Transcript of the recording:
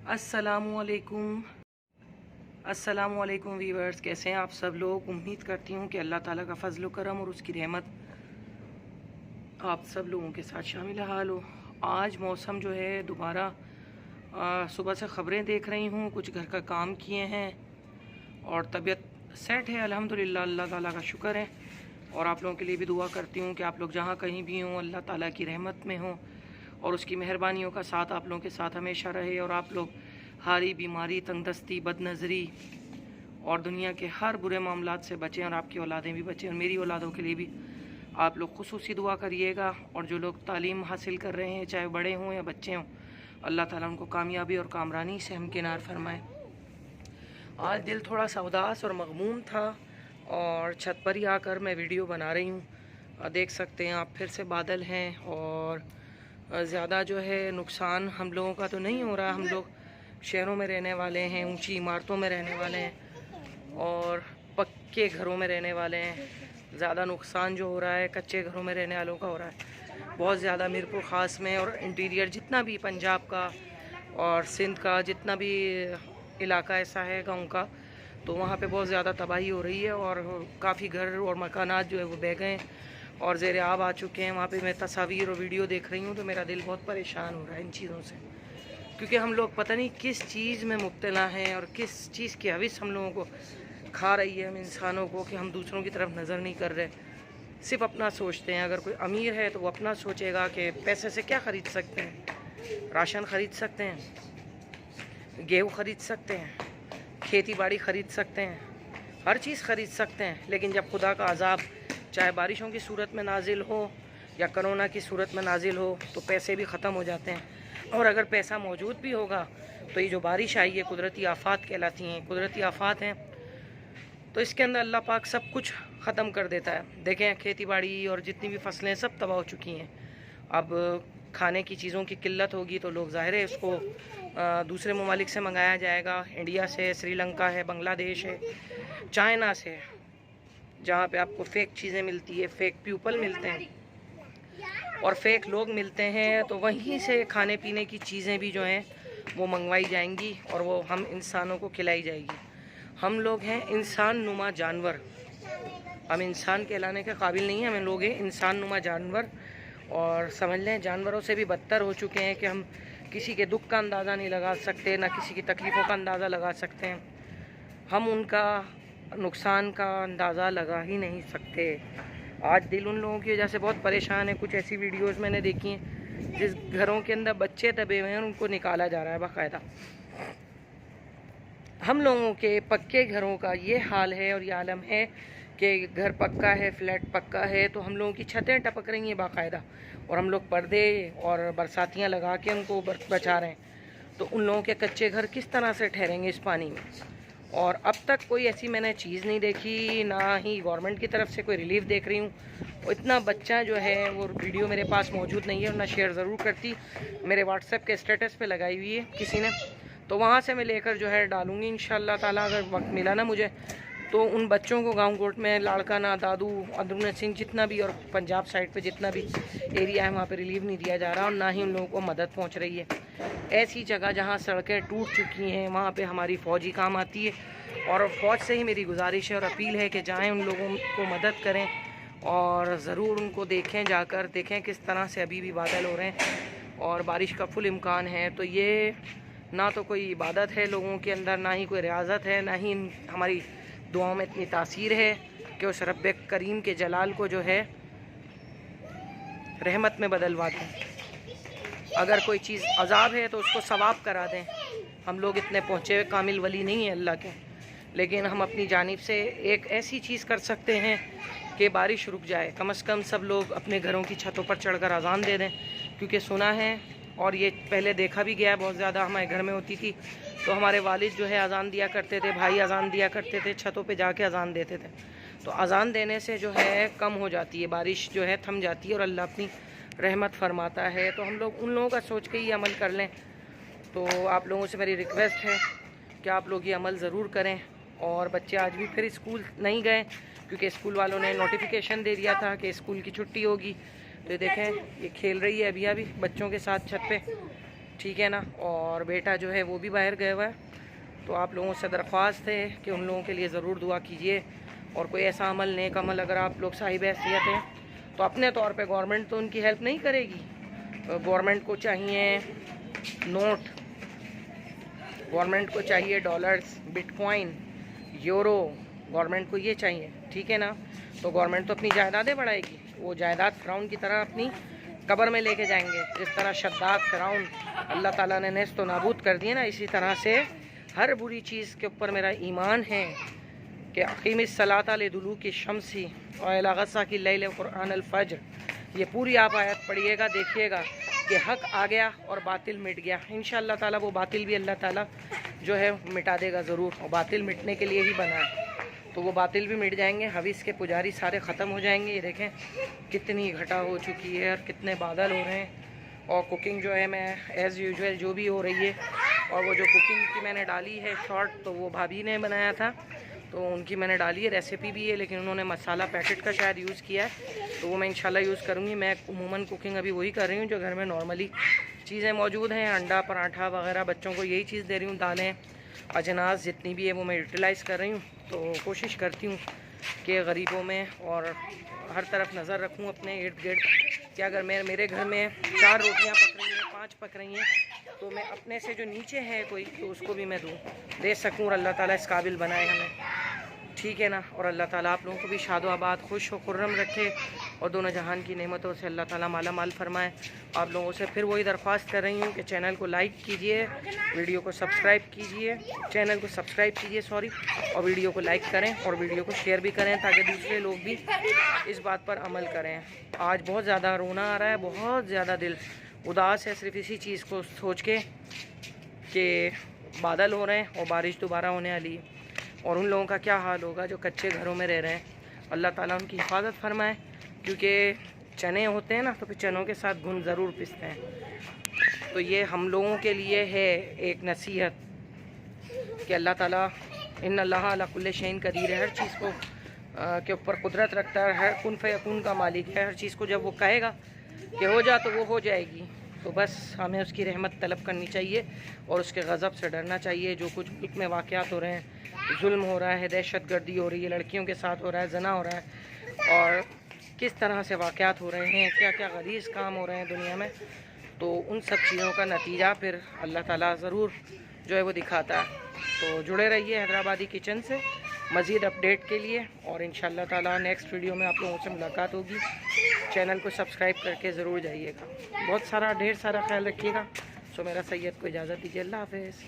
अस्सलाम वालेकुम व्यूअर्स, कैसे हैं आप सब लोग। उम्मीद करती हूँ कि अल्लाह ताला का फजल करम और उसकी रहमत आप सब लोगों के साथ शामिल हाल हो। आज मौसम जो है दोबारा सुबह से ख़बरें देख रही हूँ, कुछ घर का काम किए हैं और तबीयत सेट है अल्हम्दुलिल्लाह, अल्लाह ताला का शुक्र है। और आप लोगों के लिए भी दुआ करती हूँ कि आप लोग जहाँ कहीं भी हों अल्लाह ताला की रहमत में हों और उसकी मेहरबानियों का साथ आप लोगों के साथ हमेशा रहे और आप लोग हारी बीमारी, तंगदस्ती, बदनज़री और दुनिया के हर बुरे मामलात से बचें और आपकी औलादें भी बचें। और मेरी औलादों के लिए भी आप लोग खुसूसी दुआ करिएगा। और जो लोग तालीम हासिल कर रहे हैं, चाहे बड़े हों या बच्चे हों, अल्लाह ताला उनको कामयाबी और कामरानी से हमकिनार फरमाए। आज दिल थोड़ा सा उदास और मगमूम था और छत पर ही आकर मैं वीडियो बना रही हूँ। देख सकते हैं आप, फिर से बादल हैं और ज़्यादा जो है नुकसान हम लोगों का तो नहीं हो रहा। हम लोग शहरों में रहने वाले हैं, ऊंची इमारतों में रहने वाले हैं और पक्के घरों में रहने वाले हैं। ज़्यादा नुकसान जो हो रहा है कच्चे घरों में रहने वालों का हो रहा है बहुत ज़्यादा। मीरपुर ख़ास में और इंटीरियर जितना भी पंजाब का और सिंध का जितना भी इलाका ऐसा है गाँव का, तो वहाँ पे बहुत ज़्यादा तबाही हो रही है और काफ़ी घर और मकानात जो है वो बह गए और ज़ेर आब आ चुके हैं। वहाँ पे मैं तस्वीर और वीडियो देख रही हूँ तो मेरा दिल बहुत परेशान हो रहा है इन चीज़ों से, क्योंकि हम लोग पता नहीं किस चीज़ में मुब्तला हैं और किस चीज़ की हविस हम लोगों को खा रही है हम इंसानों को, कि हम दूसरों की तरफ नज़र नहीं कर रहे, सिर्फ अपना सोचते हैं। अगर कोई अमीर है तो वो अपना सोचेगा कि पैसे से क्या ख़रीद सकते हैं, राशन ख़रीद सकते हैं, गेहूँ ख़रीद सकते हैं, खेती बाड़ी ख़रीद सकते हैं, हर चीज़ ख़रीद सकते हैं। लेकिन जब खुदा का अज़ाब चाहे बारिशों की सूरत में नाजिल हो या करोना की सूरत में नाजिल हो तो पैसे भी ख़त्म हो जाते हैं। और अगर पैसा मौजूद भी होगा तो ये जो बारिश आई है कुदरती आफ़ात कहलाती हैं, कुदरती आफ़ात हैं, तो इसके अंदर अल्लाह पाक सब कुछ ख़त्म कर देता है। देखें खेती बाड़ी और जितनी भी फसलें सब तबाह हो चुकी हैं। अब खाने की चीज़ों की किल्लत होगी तो लोग ज़ाहिर है उसको दूसरे ममालिक से मंगाया जाएगा। इंडिया से, श्रीलंका है, बांग्लादेश है, चाइना से, जहाँ पे आपको फ़ेक चीज़ें मिलती है, फ़ेक पीपल मिलते हैं और फ़ेक लोग मिलते हैं, तो वहीं से खाने पीने की चीज़ें भी जो हैं वो मंगवाई जाएंगी और वो हम इंसानों को खिलाई जाएगी। हम लोग हैं इंसान नुमा जानवर, हम इंसान कहलाने के काबिल नहीं हैं। हम लोग हैं इंसान नुमा जानवर और समझ लें जानवरों से भी बदतर हो चुके हैं कि हम किसी के दुख का अंदाज़ा नहीं लगा सकते, ना किसी की तकलीफ़ों का अंदाज़ा लगा सकते हैं, हम उनका नुकसान का अंदाज़ा लगा ही नहीं सकते। आज दिल उन लोगों की वजह से बहुत परेशान है। कुछ ऐसी वीडियोस मैंने देखी हैं जिस घरों के अंदर बच्चे दबे हुए हैं उनको निकाला जा रहा है बाकायदा। हम लोगों के पक्के घरों का ये हाल है और ये आलम है कि घर पक्का है, फ्लैट पक्का है, तो हम लोगों की छतें टपक रही हैं बाकायदा और हम लोग पर्दे और बरसातियाँ लगा के उनको बचा रहे हैं। तो उन लोगों के कच्चे घर किस तरह से ठहरेंगे इस पानी में। और अब तक कोई ऐसी मैंने चीज़ नहीं देखी, ना ही गवर्नमेंट की तरफ से कोई रिलीफ देख रही हूँ। और इतना बच्चा जो है वो वीडियो मेरे पास मौजूद नहीं है और मैं शेयर ज़रूर करती, मेरे व्हाट्सएप के स्टेटस पे लगाई हुई है किसी ने, तो वहाँ से मैं लेकर जो है डालूँगी इंशाअल्लाह ताला। अगर वक्त मिला ना मुझे तो उन बच्चों को गाँव कोट में लाड़काना, दादू, अब्दुल सिंह जितना भी और पंजाब साइड पे जितना भी एरिया है वहाँ पे रिलीफ नहीं दिया जा रहा और ना ही उन लोगों को मदद पहुँच रही है। ऐसी जगह जहाँ सड़कें टूट चुकी हैं वहाँ पे हमारी फ़ौज ही काम आती है और फ़ौज से ही मेरी गुजारिश है और अपील है कि जाएँ उन लोगों को मदद करें और ज़रूर उनको देखें, जाकर देखें किस तरह से अभी भी बादल हो रहे हैं और बारिश का फुल इम्कान है। तो ये ना तो कोई इबादत है लोगों के अंदर, ना ही कोई रियाज़त है, ना ही हमारी दुआओं में इतनी तासीर है कि उस रब्ब करीम के जलाल को जो है रहमत में बदलवा दें। अगर कोई चीज़ अज़ाब है तो उसको सवाब करा दें। हम लोग इतने पहुँचे हुए कामिल वली नहीं हैं अल्लाह के, लेकिन हम अपनी जानिब से एक ऐसी चीज़ कर सकते हैं कि बारिश रुक जाए। कम से कम सब लोग अपने घरों की छतों पर चढ़कर अज़ान दे दें, क्योंकि सुना है और ये पहले देखा भी गया है, बहुत ज़्यादा हमारे घर में होती थी तो हमारे वालिद जो है अज़ान दिया करते थे, भाई अज़ान दिया करते थे, छतों पे जाके अज़ान देते थे। तो अज़ान देने से जो है कम हो जाती है बारिश, जो है थम जाती है और अल्लाह अपनी रहमत फरमाता है। तो हम लोग उन लोगों का सोच के ही अमल कर लें। तो आप लोगों से मेरी रिक्वेस्ट है कि आप लोग ये अमल ज़रूर करें। और बच्चे आज भी फिर स्कूल नहीं गए क्योंकि स्कूल वालों ने नोटिफिकेशन दे दिया था कि स्कूल की छुट्टी होगी। तो ये देखें ये खेल रही है अभी बच्चों के साथ छत पे। ٹھیک ہے نا، اور بیٹا جو ہے وہ بھی باہر گیا ہوا ہے. تو آپ لوگوں سے درخواست ہے کہ ان لوگوں کے لیے ضرور دعا کیجیے. اور کوئی ایسا عمل نیک عمل اگر آپ لوگ صاحب حیثیت ہیں تو اپنے طور پہ گورنمنٹ تو ان کی ہیلپ نہیں کرے گی. گورنمنٹ کو چاہیے نوٹ، گورنمنٹ کو چاہیے dollars, but coin, euro, government کو یہ چاہیے. ٹھیک ہے نا. تو گورنمنٹ تو اپنی جائیدادیں بڑھائے گی. وہ جائیداد فرعون کی طرح اپنی قبر میں لے کے جائیں گے. جس طرح شداد فرعون اللہ تعالیٰ نے نیست و نابود کر دیے نا، اسی طرح سے ہر بری چیز کے اوپر میرا ایمان ہے کہ اقیم الصلاۃ لدلوک الشمس وإلی غسق اللیل قرآن الفجر. یہ پوری آپ آیت پڑھیے گا، دیکھیے گا کہ حق آ گیا اور باطل مٹ گیا. انشاءاللہ تعالیٰ وہ باطل بھی اللہ تعالیٰ جو ہے مٹا دے گا ضرور، اور باطل مٹنے کے لیے ہی بنا ہے. تو وہ باطل بھی مٹ جائیں گے. حویث کے پجاری سارے ختم ہو جائیں گے. یہ دیکھیں کتنی گھٹا ہو چکی ہے اور کتنے بادل ہو رہے ہیں. اور کوکنگ جو ہے میں ایز یوزول جو بھی ہو رہی ہے، اور وہ جو کوکنگ کی میں نے ڈالی ہے شارٹ تو وہ بھابھی نے بنایا تھا تو ان کی میں نے ڈالی ہے، ریسیپی بھی ہے لیکن انہوں نے مسالہ پیکٹ کا شاید یوز کیا ہے تو وہ میں انشاءاللہ یوز کروں گی. میں عموماً کوکنگ ابھی وہی کر رہی ہوں جو گھر میں نارملی چیزیں موجود ہیں. انڈا، پراٹھا وغیرہ بچوں کو یہی چیز دے رہی ہوں. دالیں، اجناس جتنی بھی ہے وہ میں یوٹیلائز کر رہی ہوں. تو کوشش کرتی ہوں کہ غریبوں میں اور ہر طرف نظر رکھوں اپنے ارد گرد کہ اگر میرے گھر میں 4 روٹیاں پک رہی ہیں، 5 پک رہی ہیں تو میں اپنے سے جو نیچے ہے کوئی تو اس کو بھی میں دے سکوں. اور اللہ تعالیٰ اس قابل بنائے ہمیں. ٹھیک ہے نا. اور اللہ تعالیٰ آپ لوگوں کو بھی شاد و آباد، خوش و خرم رکھے اور دونوں جہان کی نعمتوں سے اللہ تعالیٰ مالا مال فرمائے. آپ لوگوں سے پھر وہی درخواست کر رہی ہوں کہ چینل کو لائک کیجئے، ویڈیو کو سبسکرائب کیجئے، چینل کو سبسکرائب کیجئے اور ویڈیو کو لائک کریں اور ویڈیو کو شیئر بھی کریں تاکہ دوسرے لوگ بھی اس بات پر عمل کریں. آج بہت زیادہ رونا آ رہا ہے، بہت زیادہ دل اداس ہے صرف اسی چیز کو سوچ کے کہ بادل ہو رہے ہیں اور بارش دوبارہ ہونے والی ہے. اور ان لوگوں کا کیا حال ہوگا جو کچے گھروں میں رہ رہے ہیں. اللہ تعالیٰ ان کی حفاظت فرمائے. کیونکہ چنے ہوتے ہیں نا تو پھر چنوں کے ساتھ گھن ضرور پستے ہیں. تو یہ ہم لوگوں کے لیے ہے ایک نصیحت کہ اللہ تعالیٰ ان اللہ علی کل شیء قدیر ہے. ہر چیز کو کے اوپر قدرت رکھتا ہے، ہر کن فیکون کا مالک ہے. ہر چیز کو جب وہ کہے گا کہ ہو جا تو وہ ہو جائے گی. تو بس ہمیں اس کی رحمت طلب کرنی چاہیے اور اس کے غضب سے ڈرنا چاہیے. جو کچھ ملک میں واقعات ہو رہے ہیں، ظلم ہو رہا ہے، دہشت گردی ہو رہی ہے، لڑکیوں کے ساتھ ہو رہا ہے، زنا ہو رہا ہے، اور کس طرح سے واقعات ہو رہے ہیں، کیا کیا غلیظ کام ہو رہے ہیں دنیا میں، تو ان سب چیزوں کا نتیجہ پھر اللہ تعالیٰ ضرور جو ہے وہ دکھاتا ہے. تو جڑے رہیے حیدرآبادی کچن سے مزید اپڈیٹ کے لیے. اور انشاءاللہ تعالیٰ نیکسٹ ویڈیو میں آپ لوگوں سے ملاقات ہوگی. چینل کو سبسکرائب کر کے ضرور جائیے گا. بہت سارا ڈھیر سارا خیال رکھیے گا. سو میرا سید کو اجازت دیجیے. اللہ حافظ.